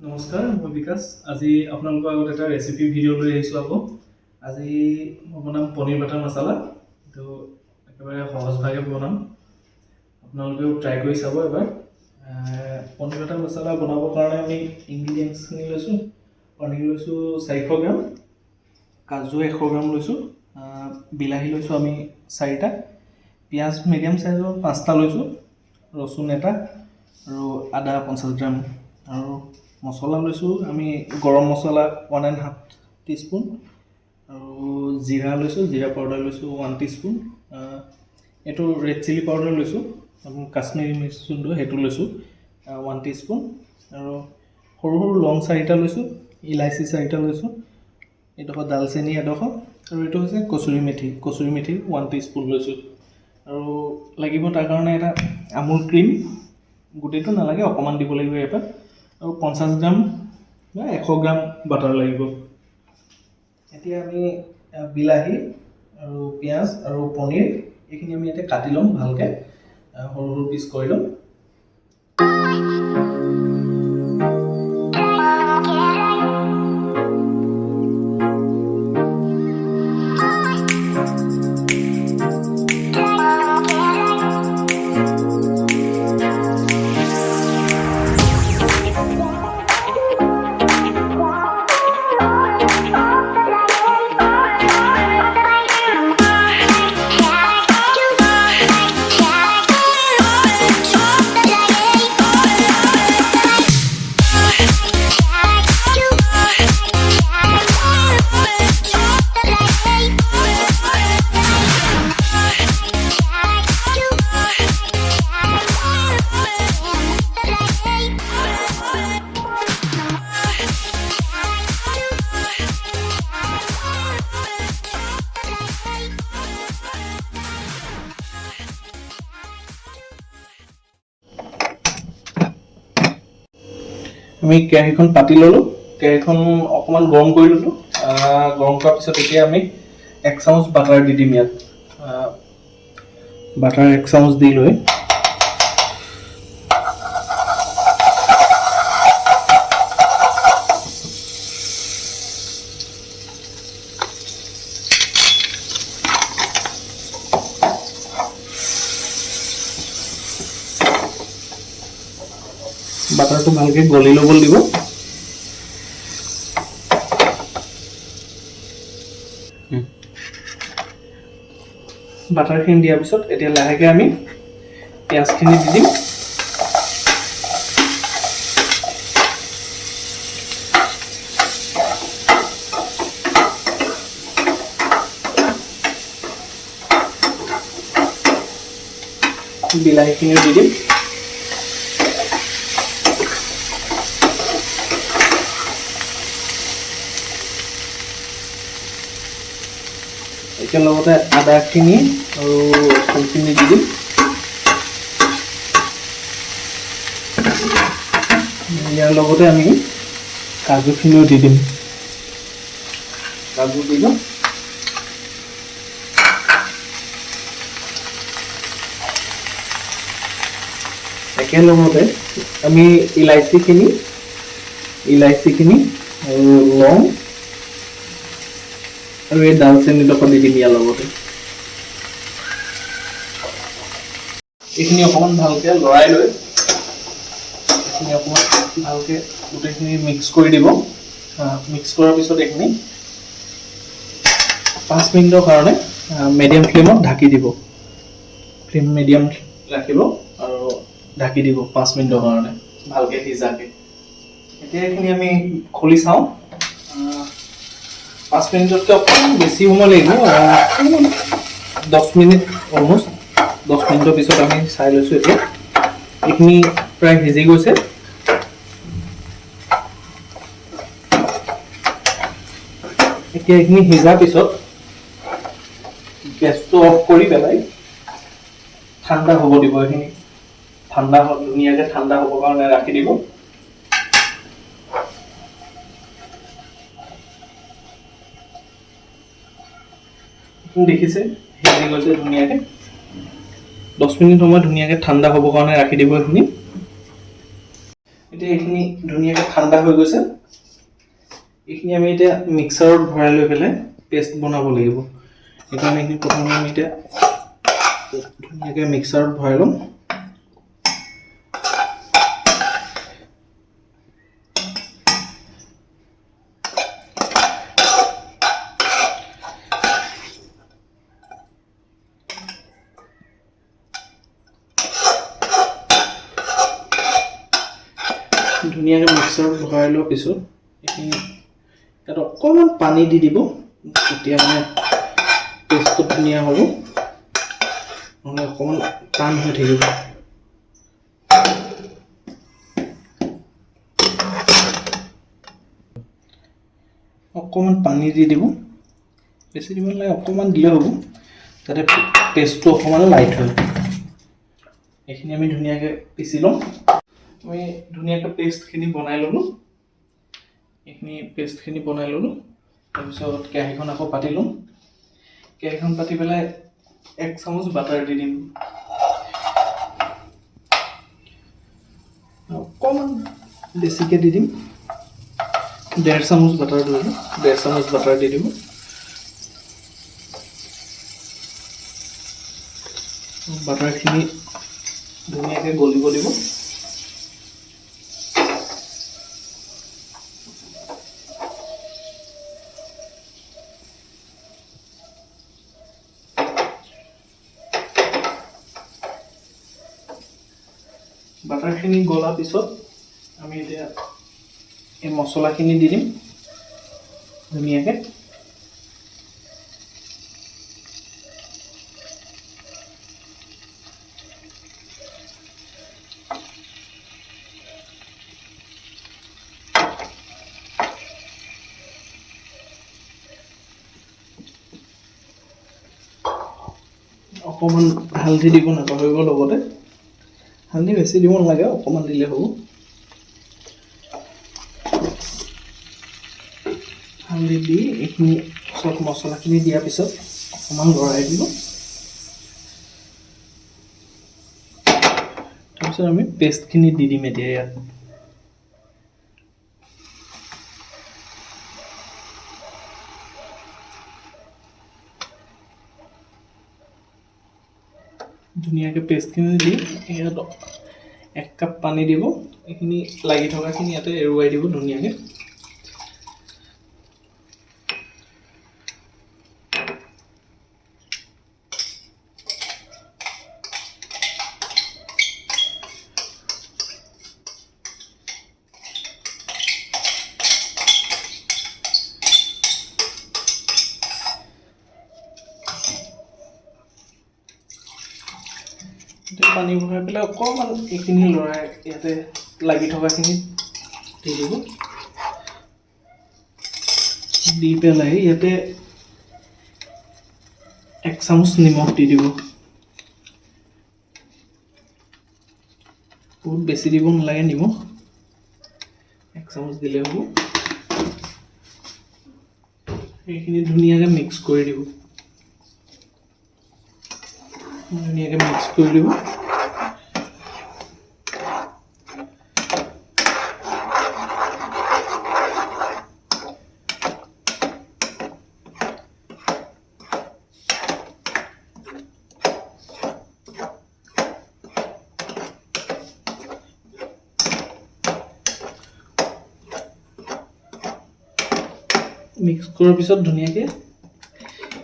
নমস্কাৰ, মই বিকাশ। আজি আপোনালোকৰ আগত এটা ৰেচিপি ভিডিঅ' লৈ আহিছোঁ আকৌ। আজি মই বনাম পনীৰ বাটাৰ মছলা। তো একেবাৰে সহজভাৱে বনাম, আপোনালোকেও ট্ৰাই কৰি চাব এবাৰ। পনীৰ বাটাৰ মছলা বনাবৰ কাৰণে আমি ইনগ্ৰিডিয়েণ্টছখিনি লৈছোঁ। পনীৰ লৈছোঁ 400 গ্ৰাম, কাজু 100 গ্ৰাম লৈছোঁ, বিলাহী লৈছোঁ আমি 4টা, পিঁয়াজ মিডিয়াম চাইজৰ 5টা লৈছোঁ, ৰচুন এটা আৰু আদা 50 গ্ৰাম, আৰু মছলা লৈছোঁ আমি গৰম মছলা 1.5 টিস্পুন, আৰু জিৰা লৈছোঁ, জিৰা পাউডাৰ লৈছোঁ 1 টিস্পুন, এইটো ৰেড চিলি পাউডাৰ লৈছোঁ, কাশ্মীৰী মিৰ্চ যোনটো সেইটো লৈছোঁ 1 টিস্পুন, আৰু সৰু সৰু লং 4টা লৈছোঁ, ইলাইচি 4টা লৈছোঁ, এইডোখৰ ডালচেনি এডোখৰ, আৰু এইটো হৈছে কচুৰি মেথি 1 টিস্পুন লৈছোঁ। আৰু লাগিব তাৰ কাৰণে এটা আমুল ক্ৰীম, গোটেইটো নালাগে, অকণমান দিব লাগিব ইয়াৰ পৰা, আৰু 50 গ্ৰাম বা 100 গ্ৰাম বাটাৰ লাগিব। এতিয়া আমি বিলাহী আৰু পিঁয়াজ আৰু পনীৰ এইখিনি আমি এতিয়া কাটি ল'ম ভালকৈ, সৰু সৰু পিচ কৰি ল'ম। আমি কেৰাহীখন পাতি ল'লোঁ, কেৰাহীখন অকণমান গৰম কৰি ল'লোঁ। গৰম কৰাৰ পিছত এতিয়া আমি 1 চামুচ বাটাৰ দি দিম ইয়াত। বাটাৰ 1 চামুচ দি লৈ বাটাৰটো ভালকৈ গলি ল'বলৈ দিব। বাটাৰখিনি দিয়াৰ পিছত এতিয়া লাহেকৈ আমি পিঁয়াজখিনি দি দিম। বিলাহীখিনিও দি দিম। এতিয়া লগতে আদাখিনি আৰু ৰচুনখিনি দি দিম। ইয়াৰ লগতে আমি কাজুখিনিও দি দিম। কাজু দি দিম। একেলগতে আমি ইলাইচিখিনি আৰু লং আৰু এই ডালচেনিডোখৰ দি দিম ইয়াৰ লগতে। এইখিনি অকণমান ভালকৈ লৰাই লৈ এইখিনি অকণমান ভালকৈ গোটেইখিনি মিক্স কৰি দিব। মিক্স কৰাৰ পিছত এইখিনি 5 মিনিটৰ কাৰণে মিডিয়াম ফ্লেমত ঢাকি দিব। ফ্লেম মিডিয়াম ৰাখিব আৰু ঢাকি দিব 5 মিনিটৰ কাৰণে ভালকৈ সিজাকৈ। এতিয়া এইখিনি আমি খুলি চাওঁ। 5 মিনিটতকৈ অকণমান বেছি সময় লাগিব, 10 মিনিট, অলমষ্ট 10 মিনিটৰ পিছত আমি চাই লৈছোঁ। এতিয়া এইখিনি প্ৰায় সিজি গৈছে। এতিয়া এইখিনি সিজাৰ পিছত গেছটো অফ কৰি পেলাই ঠাণ্ডা হ'ব দিব। এইখিনি ধুনীয়াকৈ ঠাণ্ডা হ'বৰ কাৰণে ৰাখি দিব। দেখিছে সিজি গৈছে ধুনীয়াকৈ। 10 মিনিট সময় ধুনীয়াকৈ ঠাণ্ডা হ'বৰ কাৰণে ৰাখি দিব এইখিনি। এতিয়া এইখিনি ধুনীয়াকৈ ঠাণ্ডা ঠাণ্ডা হৈ গৈছে এইখিনি আমি এতিয়া মিক্সাৰত ভৰাই লৈ পেলাই পেষ্ট বনাব লাগিব সেইকাৰণে এইখিনি প্ৰথমে আমি এতিয়া ধুনীয়াকৈ মিক্সাৰত ভৰাই ল'ম ধুনীয়াকৈ মিক্সাৰত ভৰাই লোৱাৰ পিছত এইখিনি ইয়াত অকণমান পানী দি দিব তেতিয়া মানে পেষ্টটো ধুনীয়া হ'ব নহ'লে অকণমান টান হৈ থাকিব অকণমান পানী দি দিব বেছি দিব নালাগে অকণমান দিলে হ'ব যাতে পেষ্টটো অকণমান লাইট হয় এইখিনি আমি ধুনীয়াকৈ পিচি ল'ম আমি ধুনীয়াকৈ পেষ্টখিনি বনাই ল'লোঁ এইখিনি পেষ্টখিনি বনাই ল'লোঁ তাৰপিছত কেৰাহীখন আকৌ পাতি ল'ম কেৰাহীখন পাতি পেলাই 1 চামুচ বাটাৰ দি দিম অকণমান বেছিকৈ দি দিম 1.5 চামুচ বাটাৰ দিলোঁ 1.5 চামুচ বাটাৰ দি দিব বাটাৰখিনি ধুনীয়াকৈ গলিব দিব বাটাৰখিনি গলাৰ পিছত আমি এতিয়া এই মছলাখিনি দি দিম ধুনীয়াকৈ অকণমান হালধি দিব নাপাহৰিব লগতে হালধি বেছি দিব নালাগে অকণমান দিলে হ'ব হালধি দি এইখিনি চব মছলাখিনি দিয়াৰ পিছত অকণমান লৰাই দিব তাৰপিছত আমি পেষ্টখিনি দি দিম এতিয়া ইয়াত ধুনীয়াকৈ পেষ্টখিনি দি ইয়াত 1 কাপ পানী দিব এইখিনি লাগি থকাখিনি ইয়াতে এৰুৱাই দিব ধুনীয়াকৈ পানী ভৰাই পেলাই অকণমান এইখিনি লৰাই ইয়াতে লাগি থকাখিনি দি দিব দি পেলাই ইয়াতে 1 চামুচ নিমখ দি দিব বহুত বেছি দিব নালাগে নিমখ 1 চামুচ দিলে হ'ব এইখিনি ধুনীয়াকৈ মিক্স কৰি দিব ধুনীয়াকৈ মিক্স কৰি দিব মিক্স কৰাৰ পিছত ধুনীয়াকৈ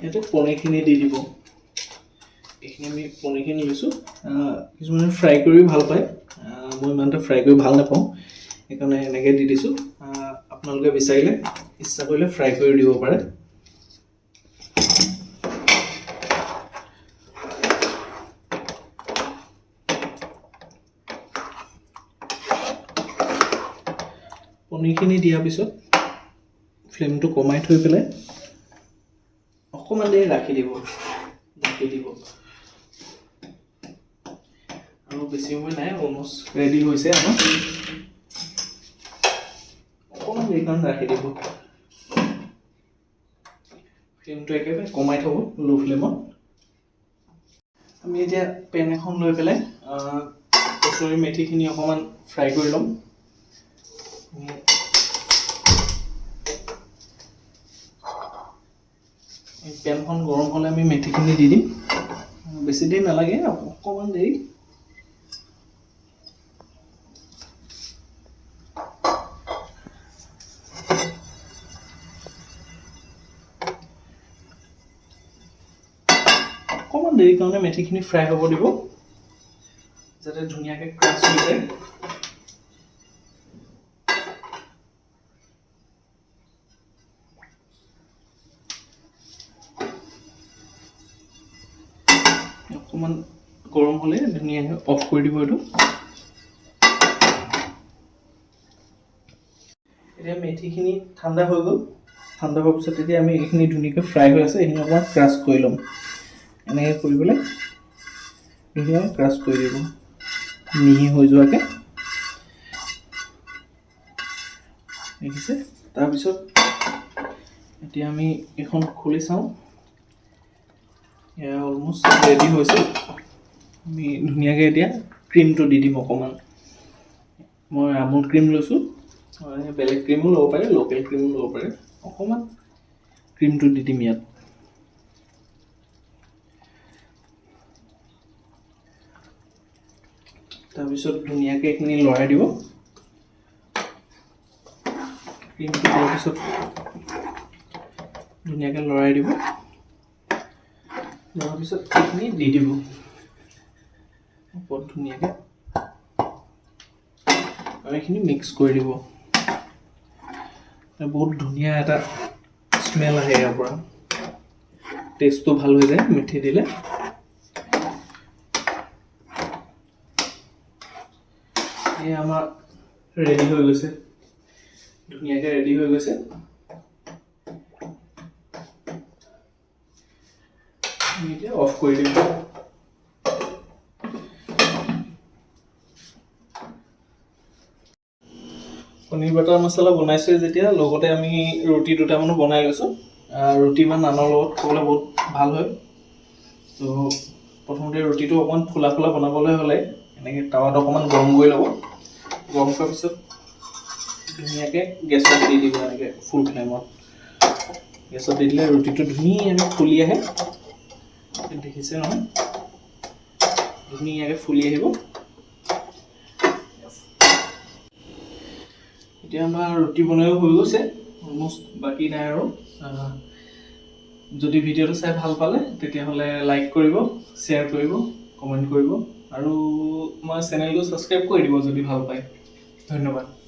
ইয়াতে পনীৰখিনি দি দিব এইখিনি আমি পনীৰখিনি দিছোঁ কিছুমানে ফ্ৰাই কৰি ভাল পায় মই ইমানটা ফ্ৰাই কৰি ভাল নাপাওঁ সেইকাৰণে এনেকৈ দি দিছোঁ আপোনালোকে বিচাৰিলে ইচ্ছা কৰিলে ফ্ৰাই কৰি দিব পাৰে পনীৰখিনি দিয়াৰ পিছত ফ্লেমটো কমাই থৈ পেলাই অকণমান দেৰি ৰাখি দিব আৰু বেছি সময় নাই অলমোষ্ট ৰেডি হৈছে আমাৰ অকণমান দেৰি কাৰণে ৰাখি দিব ফ্লেমটো একেবাৰে কমাই থ'ব ল' ফ্লেমত আমি এতিয়া পেন এখন লৈ পেলাই কচুৰি মেথিখিনি অকণমান ফ্ৰাই কৰি ল'ম পেনখন গৰম হ'লে আমি মেথিখিনি দি দিম। বেছি দেৰি নালাগে, অকণমান দেৰি। অকণমান দেৰি কাৰণে মেথিখিনি ফ্ৰাই হ'ব দিব, যাতে ধুনীয়াকৈ ক্ৰাছ হৈ যায়। অকণমান গৰম হ'লে ধুনীয়াকৈ অফ কৰি দিব এইটো। এতিয়া মেথিখিনি ঠাণ্ডা হৈ গ'ল। ঠাণ্ডা হোৱাৰ পিছত এতিয়া আমি এইখিনি ধুনীয়াকৈ ফ্ৰাই হৈ আছে, এইখিনি অকণমান ক্ৰাছ কৰি ল'ম। এনেকৈ কৰি পেলাই ধুনীয়াকৈ ক্ৰাছ কৰি দিব, মিহি হৈ যোৱাকৈ। দেখিছে? তাৰপিছত এতিয়া আমি এইখন খুলি চাওঁ। এয়া অলমষ্ট ৰেডি হৈছে। আমি ধুনীয়াকৈ এতিয়া ক্ৰীমটো দি দিম অকণমান। মই আমুল ক্ৰীম লৈছোঁ, বেলেগ ক্ৰীমো ল'ব পাৰে, লোকেল ক্ৰীমো ল'ব পাৰে। অকণমান ক্ৰীমটো দি দিম ইয়াত। তাৰপিছত ধুনীয়াকৈ এইখিনি লৰাই দিব। ক্ৰীমটো দিয়াৰ পিছত ধুনীয়াকৈ লৰাই দিব। লৰাৰ পিছত এইখিনি দি দিব ওপৰত ধুনীয়াকৈ, আৰু এইখিনি মিক্স কৰি দিব। বহুত ধুনীয়া এটা স্মেল আহে ইয়াৰ পৰা, টেষ্টটো ভাল হৈ যায় মেথি দিলে। এই আমাৰ ৰেডি হৈ গৈছে, ধুনীয়াকৈ ৰেডি হৈ গৈছে। এতিয়া অফ কৰি দিম। পনীৰ বাটাৰ মছলা বনাইছোঁ যেতিয়া, লগতে আমি ৰুটি দুটামানো বনাই লৈছোঁ। ৰুটি বা নানৰ লগত খাবলৈ বহুত ভাল হয়। তো প্ৰথমতে ৰুটিটো অকণমান ফুলা ফুলা বনাবলৈ হ'লে এনেকৈ টাৱাত অকণমান গৰম কৰি ল'ব। গৰম কৰাৰ পিছত ধুনীয়াকৈ গেছত দি দিব, এনেকৈ ফুল ফ্লেমত। গেছত দি দিলে ৰুটিটো ধুনীয়াকৈ ফুলি আহে। দেখিছে নহয়, ধুনীয়াকৈ ফুলি আহিব। এতিয়া আমাৰ ৰুটি বনায়ো হৈ গৈছে, অলমষ্ট বাকী নাই আৰু। যদি ভিডিঅ'টো চাই ভাল পালে তেতিয়াহ'লে লাইক কৰিব, শ্বেয়াৰ কৰিব, কমেণ্ট কৰিব, আৰু আমাৰ চেনেলটো ছাবস্ক্ৰাইব কৰি দিব যদি ভাল পায়। ধন্যবাদ।